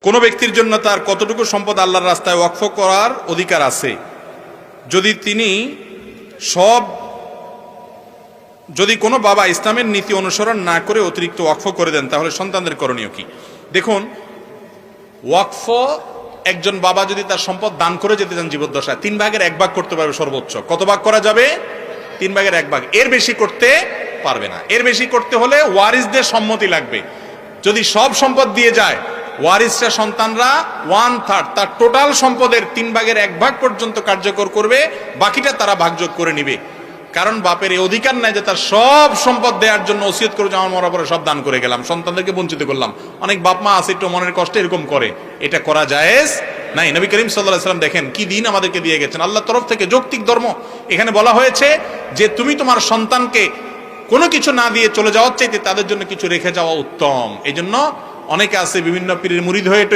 কোনো ব্যক্তির জন্য তার কতটুকু সম্পদ আল্লাহর রাস্তায় ওয়াকফ করার অধিকার আছে? যদি কোনো বাবা ইসলামের নীতি অনুসরণ না করে অতিরিক্ত ওয়াকফ করে দেন, তাহলে সন্তানদের করণীয় কি? দেখুন, ওয়াকফ একজন বাবা যদি তার সম্পদ দান করে যেতে চান জীবদ্দশায়, 3/1 করতে পারবে সর্বোচ্চ। কত ভাগ করা যাবে? 3/1। এর বেশি করতে পারবে না। এর বেশি করতে হলে ওয়ারিসদের সম্মতি লাগবে। যদি সব সম্পদ দিয়ে যায়, ওয়ারিসরা সন্তানরা 1/3 তার টোটাল সম্পদের 3/1 পর্যন্ত কার্যকর করবে, বাকিটা তারা ভাগযোগ করে নিবে। কারণ বাপের এই অধিকার নাই যে তার সব সম্পদ দেওয়ার জন্য ওসিয়ত করে আমার মরার পরে সব দান করে গেলাম, সন্তানদেরকে বঞ্চিত করলাম। অনেক বাপ মা আছে একটু মনের কষ্টে এরকম করে, এটা করা জায়েজ নাই। নবী করিম সাল্লাল্লাহু আলাইহি ওয়াসাল্লাম দেখেন কি দিন আমাদেরকে দিয়ে গেছেন, আল্লাহর তরফ থেকে যৌক্তিক ধর্ম। এখানে বলা হয়েছে যে তুমি তোমার সন্তানকে কোনো কিছু না দিয়ে চলে যাওয়ার চাইতে তাদের জন্য কিছু রেখে যাওয়া উত্তম। এই জন্য অনেকে আছে বিভিন্ন পীরের মুরিদ হয়ে